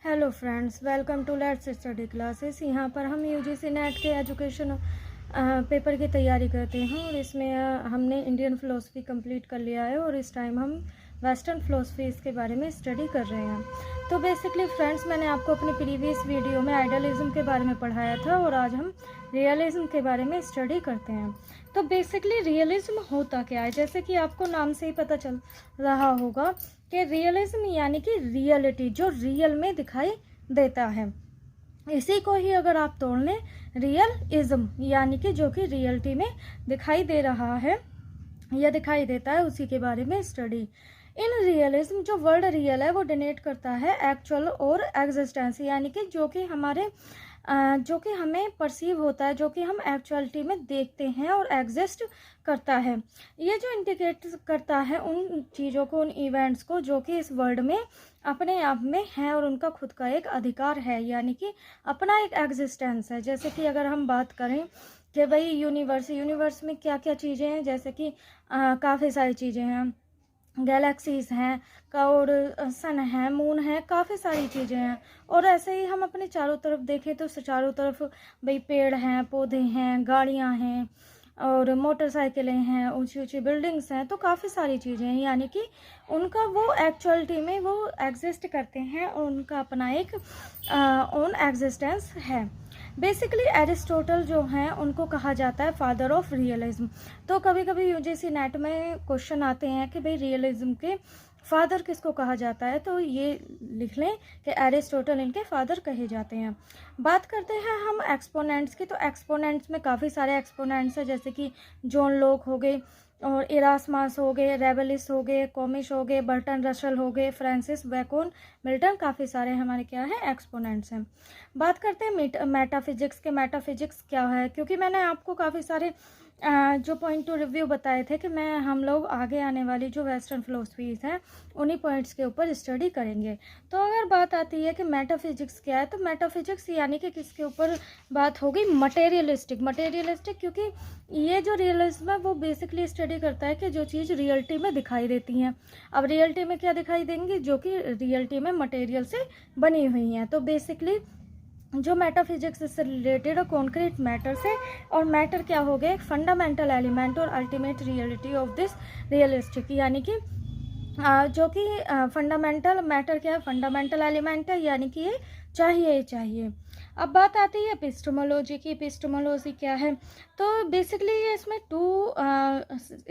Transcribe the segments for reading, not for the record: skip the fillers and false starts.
Hello friends, welcome to let's study classes. यहाँ पर हम यूजीसी नेट के एजुकेशन पेपर की तैयारी करते हैं और इसमें हमने इंडियन फ़िलोसफी कंप्लीट कर लिया है और इस टाइम हम वेस्टर्न फ़िलोसफी इसके बारे में स्टडी कर रहे हैं। तो बेसिकली फ्रेंड्स, मैंने आपको अपनी प्रीवियस वीडियो में आइडियलिज्म के बारे में पढ़ाया था और आज हम रियलिज्म के बारे में स्टडी करते हैं। तो बेसिकली रियलिज्म होता क्या है, जैसे कि आपको नाम से ही पता चल रहा होगा कि रियलिज्म यानी कि रियलिटी, जो रियल में दिखाई देता है, इसी को ही अगर आप तोड़ लें रियलिज्म यानी कि जो कि रियलिटी में दिखाई दे रहा है या दिखाई देता है, उसी के बारे में स्टडी। इन रियलिज्म, जो वर्ड रियल है वो डिनोट करता है एक्चुअल और एग्जिस्टेंस, यानी कि जो कि हमें परसीव होता है, जो कि हम एक्चुअलिटी में देखते हैं और एग्जिस्ट करता है। ये जो इंडिकेट करता है उन चीज़ों को, उन इवेंट्स को जो कि इस वर्ल्ड में अपने आप में हैं और उनका खुद का एक अधिकार है, यानी कि अपना एक एग्जिस्टेंस है। जैसे कि अगर हम बात करें कि भाई यूनिवर्स में क्या क्या चीज़ें हैं, जैसे कि काफ़ी सारी चीज़ें हैं, गैलेक्सीज हैं और सन है, मून है, काफ़ी सारी चीज़ें हैं। और ऐसे ही हम अपने चारों तरफ देखें तो चारों तरफ भाई पेड़ हैं, पौधे हैं, गाड़ियां हैं और मोटरसाइकिलें हैं, ऊंची ऊंची बिल्डिंग्स हैं, तो काफ़ी सारी चीज़ें हैं, यानी कि उनका वो एक्चुअलिटी में वो एग्जिस्ट करते हैं और उनका अपना एक ओन एग्जिस्टेंस है। बेसिकली एरिस्टोटल जो हैं उनको कहा जाता है फादर ऑफ रियलिज्म। तो कभी कभी यूजीसी नेट में क्वेश्चन आते हैं कि भाई रियलिज्म के फादर किसको कहा जाता है, तो ये लिख लें कि एरिस्टोटल इनके फादर कहे जाते हैं। बात करते हैं हम एक्सपोनेंट्स की, तो एक्सपोनेंट्स में काफ़ी सारे एक्सपोनेंट्स हैं, जैसे कि जॉन लॉक हो गए और इरास्मस हो गए, रेबेलिस हो गए, कॉमिश हो गए, बर्टन रसल हो गए, फ्रांसिस बेकन, मिल्टन, काफ़ी सारे हमारे क्या है एक्सपोनेंट्स हैं। बात करते हैं मेटाफिजिक्स के। मेटाफिजिक्स क्या है, क्योंकि मैंने आपको काफ़ी सारे जो पॉइंट टू रिव्यू बताए थे कि हम लोग आगे आने वाली जो वेस्टर्न फिलोसफीज हैं उन्हीं पॉइंट्स के ऊपर स्टडी करेंगे। तो अगर बात आती है कि मेटाफिजिक्स क्या है, तो मेटाफिजिक्स यानी कि किसके ऊपर बात होगी, मटेरियलिस्टिक, क्योंकि ये जो रियलिज्म है वो बेसिकली स्टडी करता है कि जो चीज़ रियलिटी में दिखाई देती हैं। अब रियलिटी में क्या दिखाई देंगी, जो कि रियलिटी में मटेरियल से बनी हुई हैं। तो बेसिकली जो मेटाफिजिक्स इससे रिलेटेड है कॉन्क्रीट मैटर से, और मैटर क्या हो गया, एक फंडामेंटल एलिमेंट और ultimate reality of this realistic, यानी कि जो कि फंडामेंटल मैटर क्या है, फंडामेंटल एलिमेंट है, यानी कि ये चाहिए। अब बात आती है एपिस्टेमोलॉजी की। एपिस्टेमोलॉजी क्या है, तो बेसिकली ये इसमें 2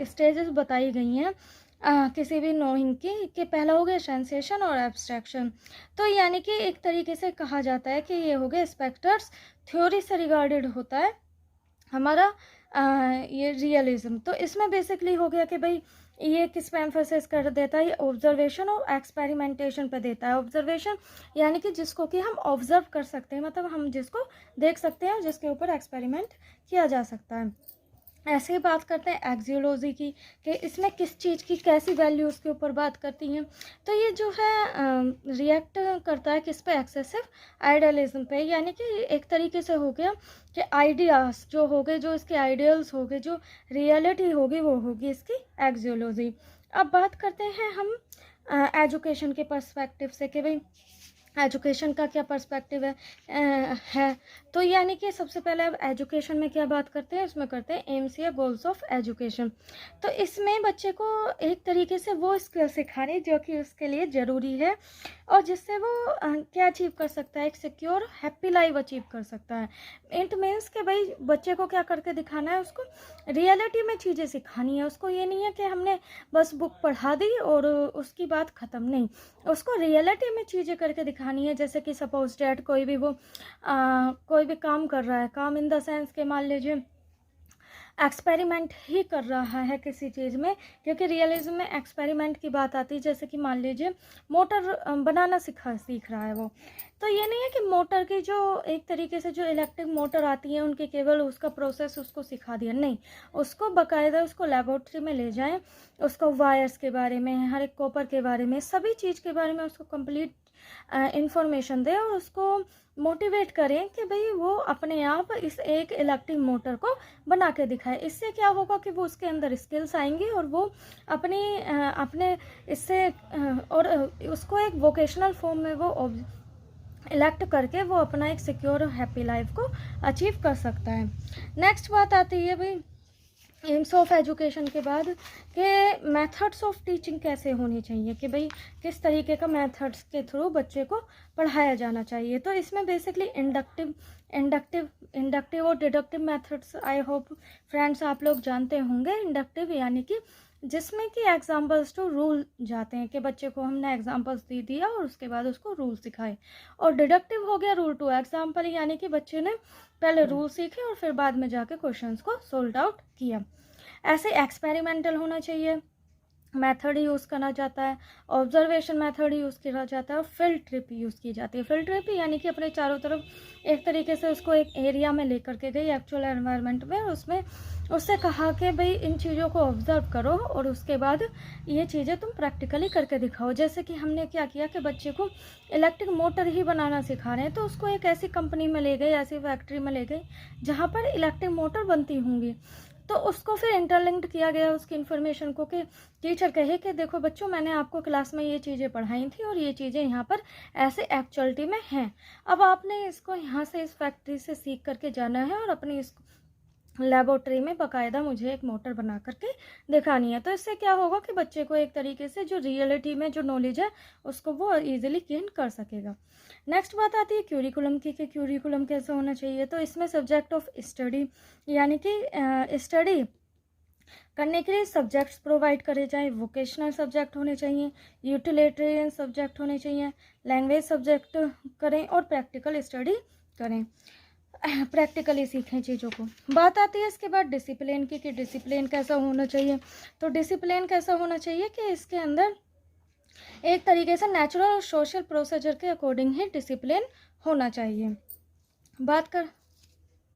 स्टेजेस बताई गई हैं किसी भी नोइंग की, कि पहला हो गया सेंसेशन और एब्स्ट्रैक्शन। तो यानी कि एक तरीके से कहा जाता है कि ये हो गया स्पेक्टर्स थ्योरी से रिगार्डेड होता है हमारा ये रियलिज्म। तो इसमें बेसिकली हो गया कि भाई ये किस पे एम्फोसिस कर देता है, ऑब्जर्वेशन और एक्सपेरिमेंटेशन पे देता है। ऑब्जर्वेशन यानी कि जिसको कि हम ऑब्जर्व कर सकते हैं, मतलब हम जिसको देख सकते हैं और जिसके ऊपर एक्सपेरिमेंट किया जा सकता है। ऐसे ही बात करते हैं एक्सियोलॉजी की, कि इसमें किस चीज़ की कैसी वैल्यूज़ के ऊपर बात करती हैं। तो ये जो है रिएक्ट करता है किस पे, एक्सेसिव आइडियलिज्म पे, यानी कि एक तरीके से हो गया कि आइडियाज़ जो हो गए, जो इसके आइडियल्स हो गए, जो रियलिटी होगी वो होगी इसकी एक्सियोलॉजी। अब बात करते हैं हम एजुकेशन के पर्सपेक्टिव से, कि भाई एजुकेशन का क्या पर्सपेक्टिव है। तो यानी कि सबसे पहले अब एजुकेशन में क्या बात करते हैं, उसमें करते हैं एम्स या गोल्स ऑफ एजुकेशन। तो इसमें बच्चे को एक तरीके से वो स्किल सिखानी जो कि उसके लिए ज़रूरी है और जिससे वो क्या अचीव कर सकता है, एक सिक्योर हैप्पी लाइफ अचीव कर सकता है। इट मीन्स कि भाई बच्चे को क्या करके दिखाना है, उसको रियलिटी में चीज़ें सिखानी है। उसको ये नहीं है कि हमने बस बुक पढ़ा दी और उसकी बात ख़त्म, नहीं, उसको रियलिटी में चीज़ें करके दिखानी है। जैसे कि सपोज डैट कोई भी काम कर रहा है, काम इन द सेंस के मान लीजिए एक्सपेरिमेंट ही कर रहा है किसी चीज़ में, क्योंकि रियलिज्म में एक्सपेरिमेंट की बात आती है। जैसे कि मान लीजिए मोटर बनाना सीख रहा है वो, तो ये नहीं है कि मोटर की जो एक तरीके से जो इलेक्ट्रिक मोटर आती है उनकी केवल उसका प्रोसेस उसको सिखा दिया, नहीं, उसको बाकायदा उसको लेबोरेटरी में ले जाएं, उसको वायर्स के बारे में, हर एक कॉपर के बारे में, सभी चीज़ के बारे में उसको कंप्लीट इंफॉर्मेशन दें और उसको मोटिवेट करें कि भाई वो अपने आप इस एक इलेक्ट्रिक मोटर को बना के दिखाए। इससे क्या होगा कि वो उसके अंदर स्किल्स आएंगी और वो अपने इससे और उसको एक वोकेशनल फॉर्म में वो इलेक्ट करके वो अपना एक सिक्योर और हैप्पी लाइफ को अचीव कर सकता है। नेक्स्ट बात आती है भाई एम्स ऑफ एजुकेशन के बाद कि मेथड्स ऑफ टीचिंग कैसे होनी चाहिए, कि भाई किस तरीके का मेथड्स के थ्रू बच्चे को पढ़ाया जाना चाहिए। तो इसमें बेसिकली इंडक्टिव और deductive methods I hope friends आप लोग जानते होंगे। इंडक्टिव यानी कि जिसमें कि एग्जाम्पल्स टू रूल जाते हैं, कि बच्चे को हमने एग्जाम्पल्स दे दिया और उसके बाद उसको रूल सिखाए। और डिडक्टिव हो गया रूल टू एग्जाम्पल, यानी कि बच्चे ने पहले रूल सीखे और फिर बाद में जाके क्वेश्चंस को सोल्व आउट किया। ऐसे एक्सपेरिमेंटल होना चाहिए मेथड यूज़ करना जाता है, ऑब्जर्वेशन मेथड यूज़ किया जाता है और फील्ड ट्रिप यूज़ की जाती है। फील्ड ट्रिप यानी कि अपने चारों तरफ एक तरीके से उसको एक एरिया में लेकर के गई एक्चुअल एनवायरनमेंट में, उसमें उससे कहा कि भाई इन चीज़ों को ऑब्जर्व करो और उसके बाद ये चीज़ें तुम प्रैक्टिकली करके दिखाओ। जैसे कि हमने क्या किया कि बच्चे को इलेक्ट्रिक मोटर ही बनाना सिखा रहे हैं, तो उसको एक ऐसी कंपनी में ले गई, ऐसी फैक्ट्री में ले गई जहाँ पर इलेक्ट्रिक मोटर बनती होंगी। तो उसको फिर इंटरलिंक्ड किया गया उसकी इन्फॉर्मेशन को, कि टीचर कहे कि देखो बच्चों मैंने आपको क्लास में ये चीज़ें पढ़ाई थी और ये चीज़ें यहाँ पर ऐसे एक्चुअलिटी में हैं। अब आपने इसको यहाँ से इस फैक्ट्री से सीख करके जाना है और अपनी इस लेबोरेटरी में बाकायदा मुझे एक मोटर बना करके दिखानी है। तो इससे क्या होगा कि बच्चे को एक तरीके से जो रियलिटी में जो नॉलेज है उसको वो इजीली गेन कर सकेगा। नेक्स्ट बात आती है क्यूरिकुलम की, कि क्यूरिकुलम कैसा होना चाहिए। तो इसमें सब्जेक्ट ऑफ स्टडी यानी कि स्टडी करने के लिए सब्जेक्ट्स प्रोवाइड करे जाएँ। वोकेशनल सब्जेक्ट होने चाहिए, यूटिलिटेरियन सब्जेक्ट होने चाहिए, लैंग्वेज सब्जेक्ट करें और प्रैक्टिकल स्टडी करें, प्रैक्टिकली सीखें चीज़ों को। बात आती है इसके बाद डिसिप्लिन की, कि डिसिप्लिन कैसा होना चाहिए। तो डिसिप्लिन कैसा होना चाहिए कि इसके अंदर एक तरीके से नेचुरल और सोशल प्रोसीजर के अकॉर्डिंग ही डिसिप्लिन होना चाहिए। बात कर